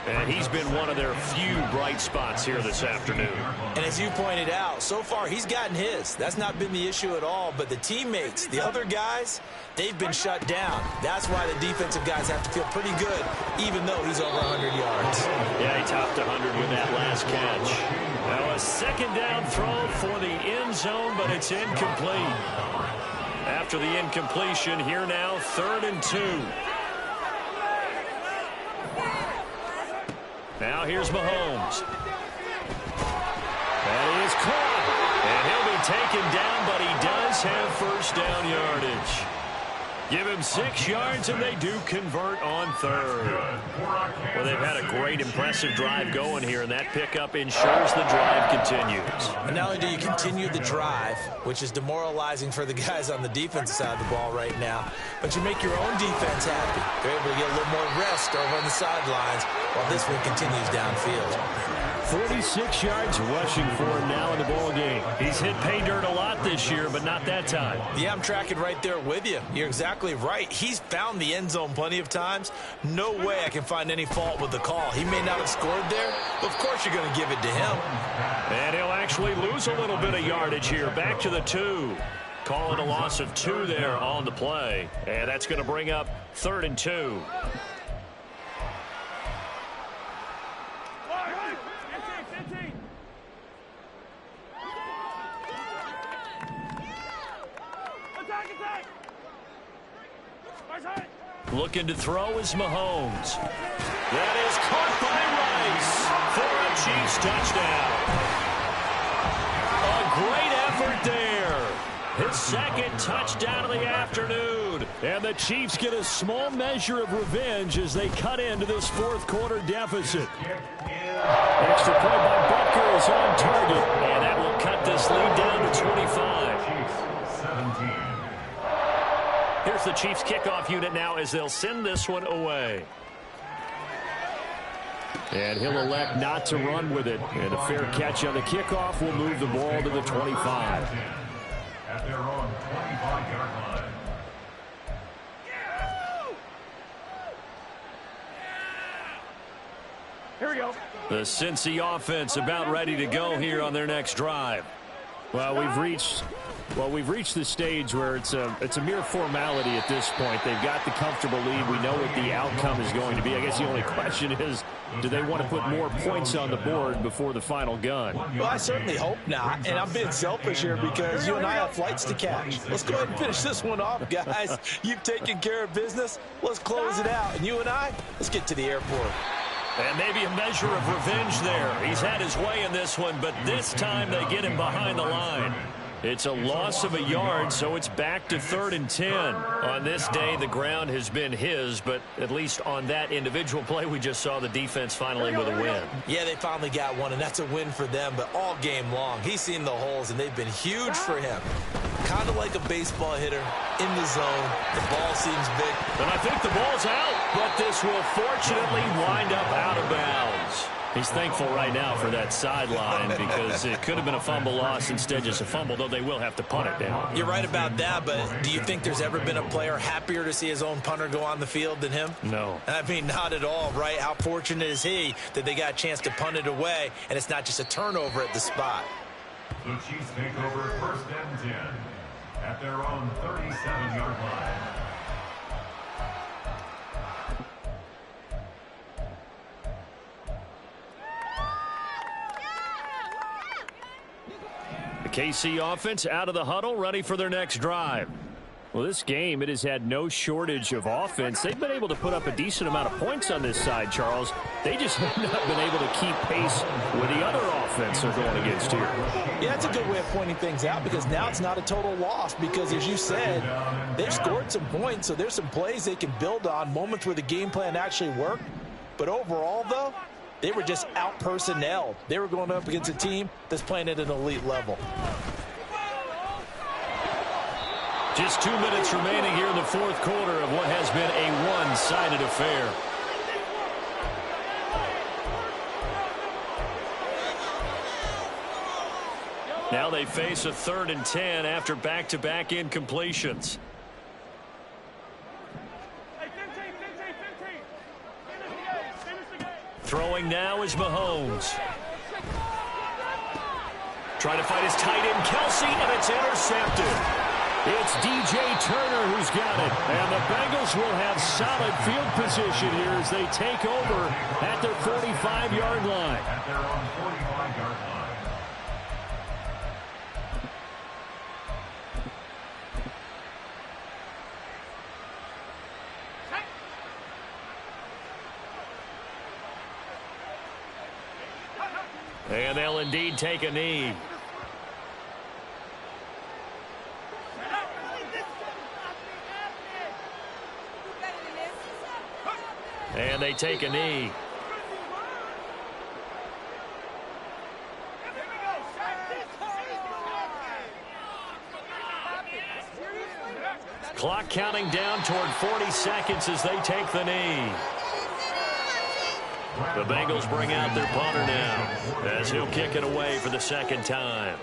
S1: And he's been one of their few bright spots here this afternoon.
S2: And as you pointed out, so far he's gotten his. That's not been the issue at all. But the teammates, the other guys, they've been shut down. That's why the defensive guys have to feel pretty good, even though he's over 100 yards.
S1: Yeah, he topped 100 with that last catch. Now a 2nd down throw for the end zone, but it's incomplete. After the incompletion, here now, 3rd and 2. Now here's Mahomes. That is caught. And he'll be taken down, but he does have first down yardage. Give him 6 yards, and they do convert on 3rd. Well, they've had a great, impressive drive going here, and that pickup ensures the drive continues.
S2: And not only do you continue the drive, which is demoralizing for the guys on the defensive side of the ball right now, but you make your own defense happy. They're able to get a little more rest over on the sidelines while this one continues downfield.
S1: 46 yards rushing for him now in the ball game. He's hit pay dirt a lot this year, but not that time.
S2: Yeah, I'm tracking right there with you. You're exactly right. He's found the end zone plenty of times. No way I can find any fault with the call. He may not have scored there, but of course you're going to give it to him.
S1: And he'll actually lose a little bit of yardage here. Back to the 2. Calling a loss of 2 there on the play. And that's going to bring up 3rd and 2. Looking to throw is Mahomes. That is caught by Rice for a Chiefs touchdown. A great effort there. His second touchdown of the afternoon.
S7: And the Chiefs get a small measure of revenge as they cut into this fourth quarter deficit. Extra point by Butker is on target.
S1: And that will cut this lead down to 25.
S3: Chiefs 17.
S1: Here's the Chiefs kickoff unit now as they'll send this one away.
S7: And he'll elect not to run with it. And a fair catch on the kickoff will move the ball to the 25.
S3: At their own 25-yard line.
S6: Here we go.
S1: The Cincy offense about ready to go here on their next drive.
S7: Well, we've reached the stage where it's a mere formality at this point. They've got the comfortable lead. We know what the outcome is going to be. I guess the only question is, do they want to put more points on the board before the final gun?
S5: Well, I certainly hope not. And I'm being selfish here because you and I have flights to catch. Let's go ahead and finish this one off, guys. You've taken care of business. Let's close it out. And you and I, let's get to the airport.
S1: And maybe a measure of revenge there. He's had his way in this one, but this time they get him behind the line. It's a loss of a yard, so it's back to 3rd and 10. On this day, the ground has been his, but at least on that individual play, we just saw the defense finally with a win.
S2: Yeah, they finally got one, and that's a win for them, but all game long, he's seen the holes, and they've been huge for him. Kind of like a baseball hitter in the zone. The ball seems big.
S1: And I think the ball's out, but this will fortunately wind up out of bounds.
S7: He's thankful right now for that sideline because it could have been a fumble loss, instead just a fumble, though they will have to punt it down.
S2: You're right about that, but do you think there's ever been a player happier to see his own punter go on the field than him?
S7: No.
S2: I mean, not at all, right? How fortunate is he that they got a chance to punt it away, and it's not just a turnover at the spot.
S3: The Chiefs take over 1st and 10 at their own 37-yard line.
S7: The KC offense out of the huddle, ready for their next drive. Well, this game, it has had no shortage of offense. They've been able to put up a decent amount of points on this side, Charles. They just have not been able to keep pace with the other offense they're going against here.
S5: Yeah, that's a good way of pointing things out because now it's not a total loss because, as you said, they've scored some points, so there's some plays they can build on, moments where the game plan actually worked. But overall, though, they were just out-personnelled. They were going up against a team that's playing at an elite level.
S1: Just 2 minutes remaining here in the fourth quarter of what has been a one-sided affair. Now they face a 3rd and 10 after back-to-back incompletions. Throwing now is Mahomes. Trying to fight his tight end, Kelsey, and it's intercepted.
S7: It's DJ Turner who's got it. And the Bengals will have solid field position here as they take over at their 45-yard line.
S3: At their own 45-yard line.
S1: And they'll indeed take a knee. And they take a knee. Clock counting down toward 40 seconds as they take the knee. The Bengals bring out their punter now as he'll kick it away for the second time.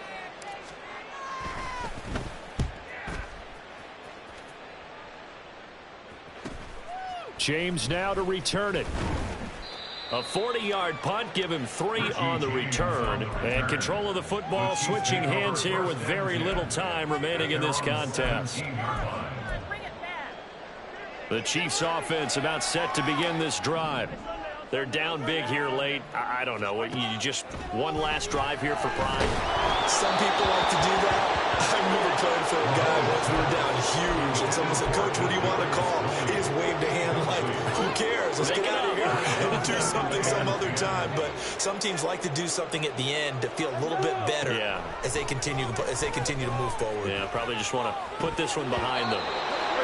S7: James now to return it.
S1: A 40-yard punt, give him 3 on the return. And control of the football switching hands here with very little time remaining in this contest. The Chiefs offense about set to begin this drive. They're down big here late. I don't know. You just one last drive here for pride.
S2: Some people like to do that. I remember playing for a guy once we were down huge, and someone said, "Coach, what do you want to call?" He just waved a hand like, "Who cares? Let's get out of here and do something some other time." But some teams like to do something at the end to feel a little bit better as they continue to move forward.
S1: Yeah, probably just want to put this one behind them.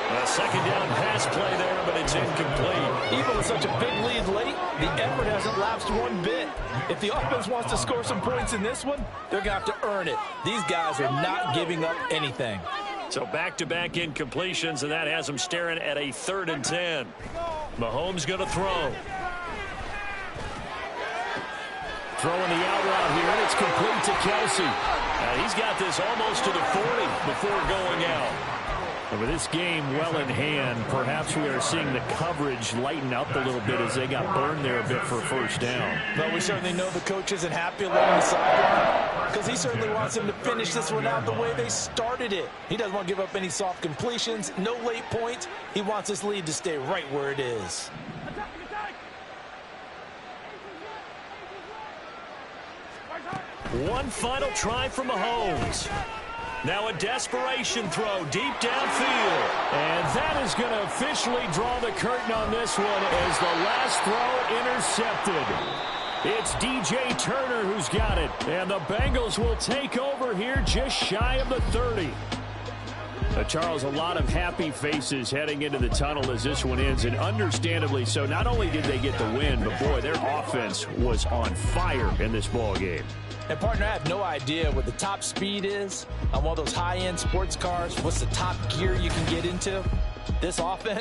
S1: A second down pass play there, but it's incomplete.
S5: Even with such a big lead late, the effort hasn't lapsed one bit. If the offense wants to score some points in this one, they're going to have to earn it. These guys are not giving up anything.
S1: So back-to-back incompletions, and that has them staring at a 3rd and 10. Mahomes going to throw. Throwing the out route here, and it's complete to Kelsey. He's got this almost to the 40 before going out.
S7: And with this game well in hand, perhaps we are seeing the coverage lighten up a little bit as they got burned there a bit for first down.
S5: But we certainly know the coach isn't happy along the sideline because he certainly wants them to finish this one out the way they started it. He doesn't want to give up any soft completions, no late points. He wants this lead to stay right where it is.
S1: One final try from Mahomes. Now a desperation throw deep downfield.
S7: And that is going to officially draw the curtain on this one as the last throw intercepted. It's DJ Turner who's got it. And the Bengals will take over here just shy of the 30. Charles, a lot of happy faces heading into the tunnel as this one ends, and understandably so. Not only did they get the win, but boy, their offense was on fire in this ball game.
S5: And, partner, I have no idea what the top speed is on one of those high-end sports cars. What's the top gear you can get into? This offense